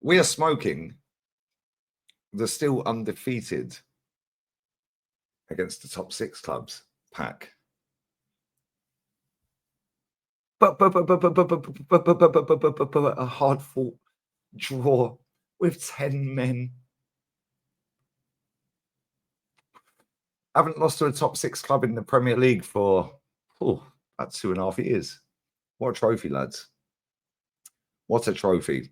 We are smoking the still undefeated against the top 6 clubs pack. But a hard-fought draw with 10 men. Haven't lost to a top 6 club in the Premier League for about 2.5 years. What a trophy, lads. What a trophy.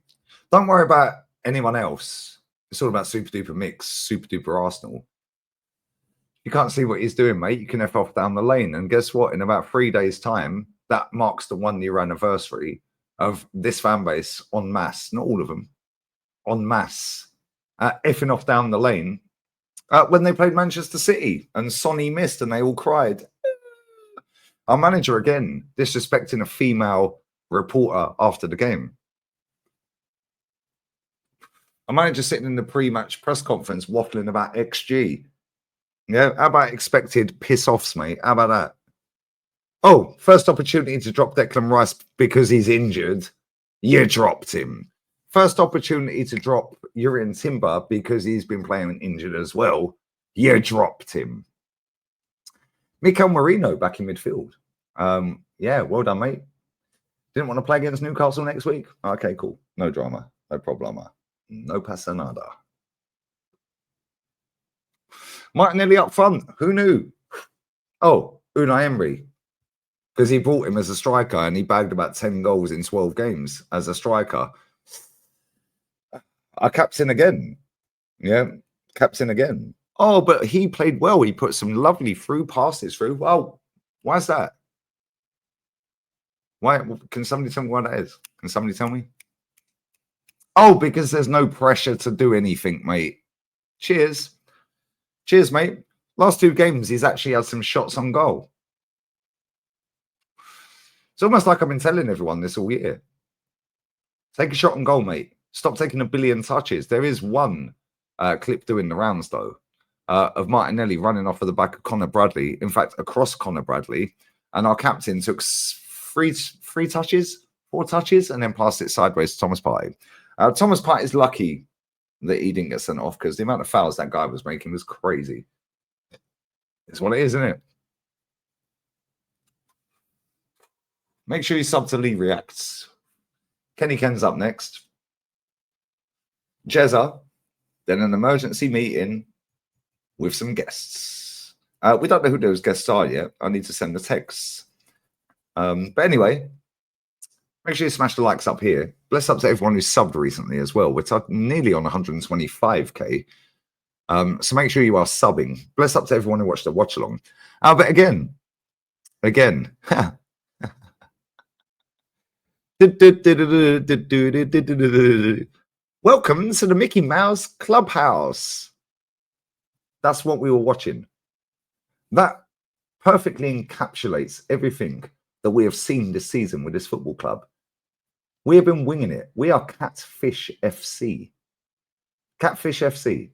Don't worry about anyone else. It's all about Super Duper Mix, Super Duper Arsenal. You can't see what he's doing, mate. You can F off down the lane. And guess what? In about 3 days' time, that marks the 1-year anniversary of this fan base en masse. Not all of them. En masse. Effing off down the lane. When they played Manchester City and Sonny missed and they all cried. Our manager, again, disrespecting a female reporter after the game. Our manager sitting in the pre-match press conference waffling about XG. Yeah, how about expected piss-offs, mate? How about that? Oh, first opportunity to drop Declan Rice because he's injured. You dropped him. First opportunity to drop Urian Timber because he's been playing injured as well. You dropped him. Mikel Merino back in midfield. Yeah, well done, mate. Didn't want to play against Newcastle next week? Okay, cool. No drama. No problema. No pasa nada. Martinelli up front. Who knew? Oh, Unai Emery. Because he brought him as a striker and he bagged about 10 goals in 12 games as a striker. Our captain again. Yeah, captain again. Oh, but he played well. He put some lovely through passes through. Well, why is that? Why? Can somebody tell me what that is? Can somebody tell me? Oh, because there's no pressure to do anything, mate. Cheers. Cheers, mate. Last 2 games, he's actually had some shots on goal. It's almost like I've been telling everyone this all year. Take a shot on goal, mate. Stop taking a billion touches. There is one clip doing the rounds, though, of Martinelli running off of the back of Connor Bradley. In fact, across Connor Bradley. And our captain took 4 touches, and then passed it sideways to Thomas Partey. Thomas Partey is lucky that he didn't get sent off because the amount of fouls that guy was making was crazy. It's what it is, isn't it? Make sure you sub to Lee Reacts. Kenny Ken's up next. Jezza, then an emergency meeting with some guests. We don't know who those guests are yet. I need to send the texts. But anyway, make sure you smash the likes up here. Bless up to everyone who's subbed recently as well. We're nearly on 125k. So make sure you are subbing. Bless up to everyone who watched the watch along. But again. Welcome to the Mickey Mouse Clubhouse. That's what we were watching. That perfectly encapsulates everything that we have seen this season with this football club. We have been winging it. We are Catfish FC. Catfish FC.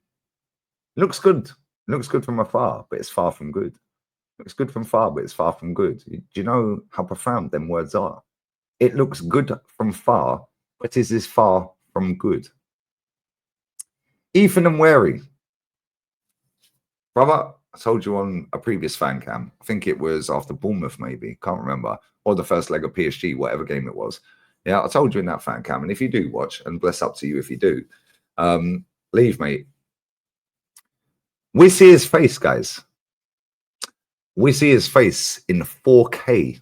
Looks good. Looks good from afar, but it's far from good. Looks good from far, but it's far from good. Do you know how profound them words are? It looks good from far, but it is far from good. Ethan and Wary. Brother, I told you on a previous fan cam, I think it was after Bournemouth maybe, can't remember, or the first leg of PSG, whatever game it was. Yeah, I told you in that fan cam, and if you do watch, and bless up to you if you do, leave, mate. We see his face, guys. We see his face in 4K.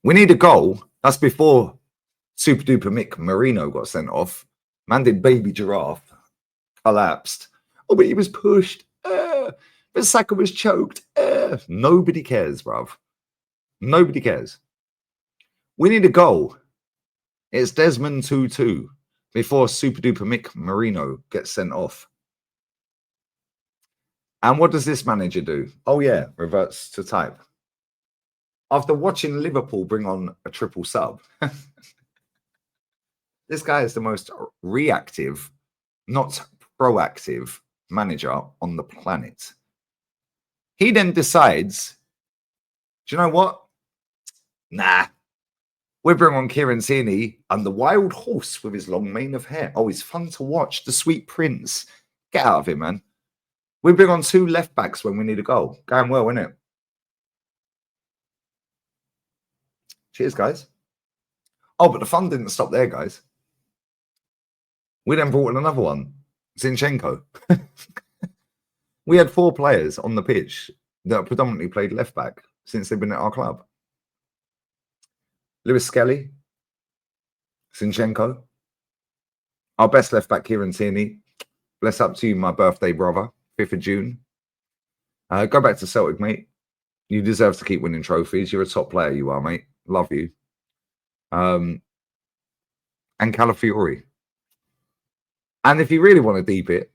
We need a goal. That's before Super Duper Mick Marino got sent off. Man did baby giraffe. Collapsed. Oh, but he was pushed. But Saka was choked. Nobody cares, bruv. Nobody cares. We need a goal. It's Desmond 2-2 before Super Duper Mick Marino gets sent off. And what does this manager do? Oh, yeah, reverts to type. After watching Liverpool bring on a triple sub, this guy is the most reactive, not proactive manager on the planet. He then decides, do you know what? Nah, We bring on Kieran Tierney and the wild horse with his long mane of hair. Oh, he's fun to watch. The sweet prince. Get out of here, man. We bring on 2 left backs when we need a goal. Going well, isn't it? Cheers, guys. Oh, but the fun didn't stop there, guys. We then brought in another one, Zinchenko. We had 4 players on the pitch that predominantly played left back since they've been at our club. Lewis Skelly, Zinchenko, our best left back, Kieran Tierney. Bless up to you, my birthday brother, 5th of June. Go back to Celtic, mate. You deserve to keep winning trophies. You're a top player, you are, mate. Love you. And Calafiori. And if you really want to deep it,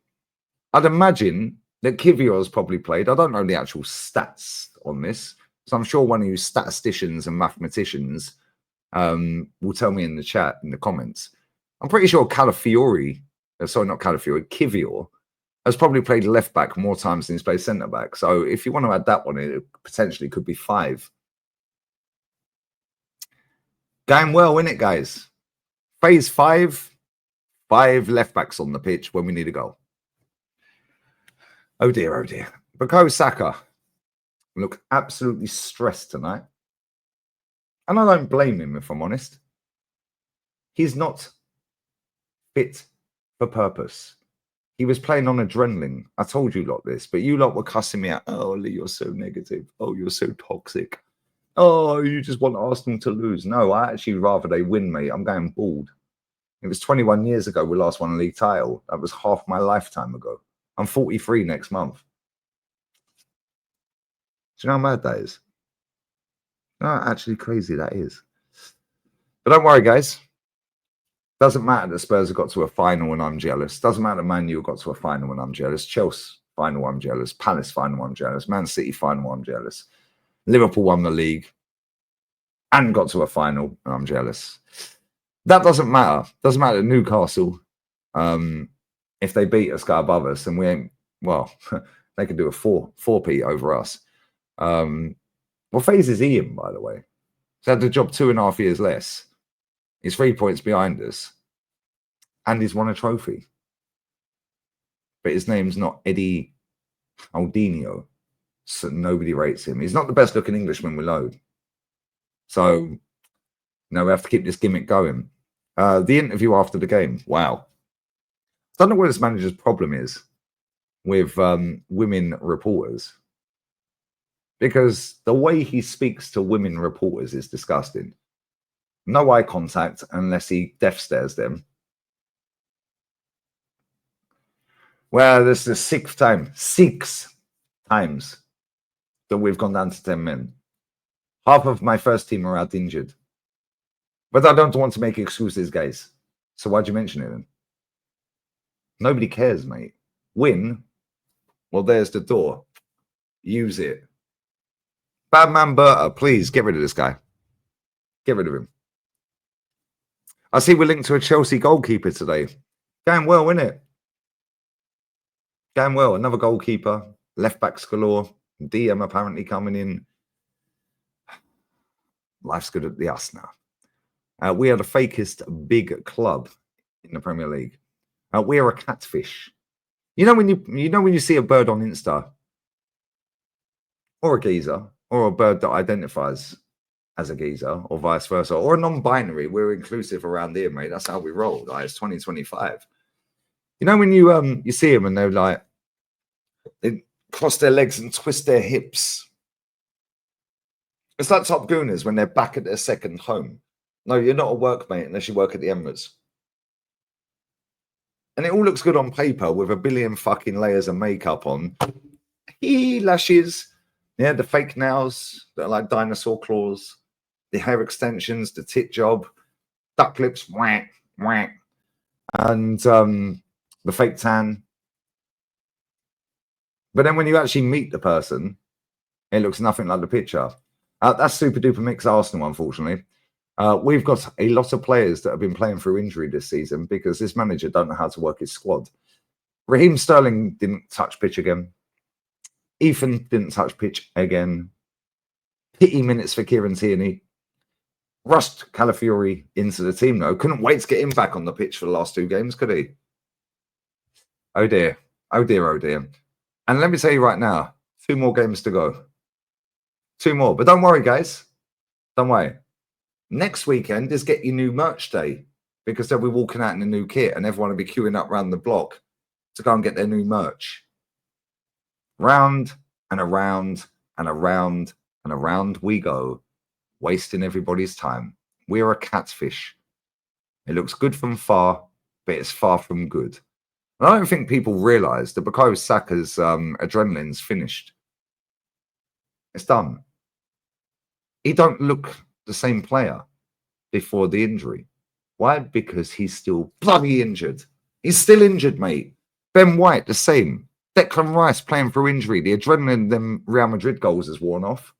I'd imagine that Kivior's probably played. I don't know the actual stats on this, so I'm sure one of you statisticians and mathematicians will tell me in the chat, in the comments. I'm pretty sure Calafiori, sorry, not Calafiori, Kivior, has probably played left back more times than he's played centre back. So if you want to add that one, it potentially could be 5. Going well, isn't it, guys? Phase 5, 5 left backs on the pitch when we need a goal. Oh dear, oh dear. Bukayo Saka looked absolutely stressed tonight. And I don't blame him, if I'm honest. He's not fit for purpose. He was playing on adrenaline. I told you lot this, but you lot were cussing me out. Oh, Lee, you're so negative. Oh, you're so toxic. Oh, you just want Arsenal to lose. No, I actually rather they win, mate. I'm going bald. It was 21 years ago we last won a league title. That was half my lifetime ago. I'm 43 next month. Do you know how mad that is? No, actually crazy that is. But don't worry, guys. Doesn't matter that Spurs have got to a final and I'm jealous. Doesn't matter that Man U got to a final and I'm jealous. Chelsea final, I'm jealous. Palace final, I'm jealous. Man City final, I'm jealous. Liverpool won the league and got to a final and I'm jealous. That doesn't matter. Doesn't matter that Newcastle, if they beat us, go above us, and we ain't, well, they could do a 4-peat over us. What phase is he in, by the way? He's had the job 2.5 years less. He's 3 points behind us. And he's won a trophy. But his name's not Eddie Aldinho. So nobody rates him. He's not the best looking Englishman we load. So, no, we have to keep this gimmick going. The interview after the game. Wow. I don't know what this manager's problem is with women reporters. Because the way he speaks to women reporters is disgusting. No eye contact unless he death stares them. Well, this is the 6th time. 6 times that we've gone down to 10 men. Half of my first team are out injured. But I don't want to make excuses, guys. So why'd you mention it then? Nobody cares, mate. Win. Well, there's the door. Use it. Bad man Berta, please get rid of this guy. Get rid of him. I see we're linked to a Chelsea goalkeeper today. Going well, isn't it? Going well. Another goalkeeper. Left backs galore. DM apparently coming in. Life's good at the us now. We are the fakest big club in the Premier League. We are a catfish. You know when you see a bird on Insta, or a geezer, or a bird that identifies as a geezer, or vice versa, or a non-binary. We're inclusive around here, mate. That's how we roll. Like, it's 2025. You know when you see them and they're like, they cross their legs and twist their hips. It's like Top Gooners when they're back at their second home. No, you're not a workmate unless you work at the Emirates. And it all looks good on paper with a billion fucking layers of makeup on. Lashes. Yeah, the fake nails that are like dinosaur claws. The hair extensions, the tit job. Duck lips, whack, whack. And the fake tan. But then when you actually meet the person, it looks nothing like the picture. That's super duper mix Arsenal, unfortunately. We've got a lot of players that have been playing through injury this season because this manager don't know how to work his squad. Raheem Sterling didn't touch pitch again. Ethan didn't touch pitch again. Pity minutes for Kieran Tierney. Rushed Calafiori into the team, though. Couldn't wait to get him back on the pitch for the last 2 games, could he? Oh, dear. Oh, dear, oh, dear. And let me tell you right now, 2 more games to go. 2 more. But don't worry, guys. Don't worry. Next weekend is Get Your New Merch Day, because they'll be walking out in a new kit and everyone will be queuing up around the block to go and get their new merch. Round and around and around and around we go, wasting everybody's time. We're a catfish. It looks good from far, but it's far from good. And I don't think people realise that Bukayo Saka's adrenaline's finished. It's done. He don't look the same player before the injury. Why? Because he's still bloody injured. He's still injured, mate. Ben White, the same. Declan Rice playing through injury. The adrenaline them Real Madrid goals has worn off.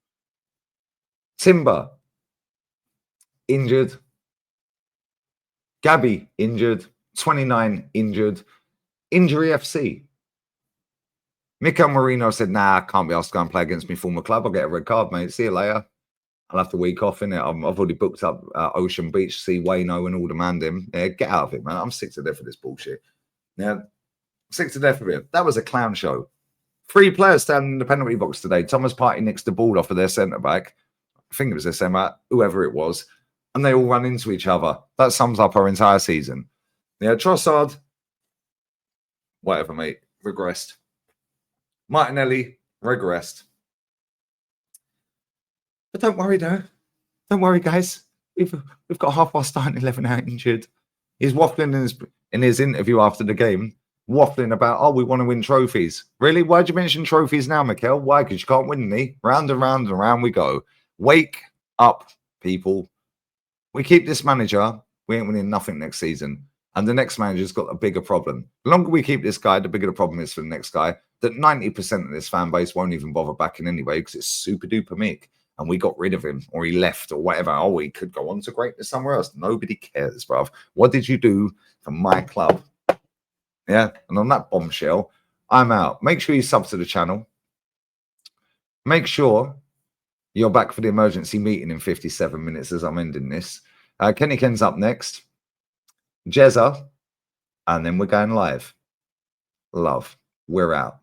Timber, injured. Gabby, injured. 29, injured. Injury FC. Mikel Marino said, nah, I can't be asked to go and play against my former club. I'll get a red card, mate. See you later. I'll have the week off, innit? I've already booked up Ocean Beach to see Wayno and all the man him. Yeah, get out of it, man. I'm sick to death of this bullshit. Yeah, sick to death of it. That was a clown show. 3 players standing in the penalty box today. Thomas Partey nicks the ball off of their centre-back. I think it was their centre-back, whoever it was. And they all run into each other. That sums up our entire season. Yeah, Trossard, whatever, mate, regressed. Martinelli, regressed. But don't worry, though. Don't worry, guys. We've got half our starting 11 out injured. He's waffling in his interview after the game, waffling about, oh, we want to win trophies. Really? Why'd you mention trophies now, Mikel? Why? Because you can't win any. Round and round and round we go. Wake up, people. We keep this manager, we ain't winning nothing next season. And the next manager's got a bigger problem. The longer we keep this guy, the bigger the problem is for the next guy. That 90% of this fan base won't even bother backing anyway because it's super duper Mick. And we got rid of him, or he left, or whatever. Oh, he could go on to greatness somewhere else. Nobody cares, bruv. What did you do for my club? Yeah, and on that bombshell, I'm out. Make sure you sub to the channel. Make sure you're back for the emergency meeting in 57 minutes as I'm ending this. Kenny Ken's up next. Jezza, and then we're going live. Love. We're out.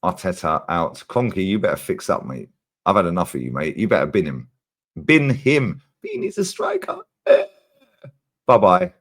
Arteta out. Conky, you better fix up, mate. I've had enough of you, mate. You better bin him. Bin him. He needs a striker. Bye-bye.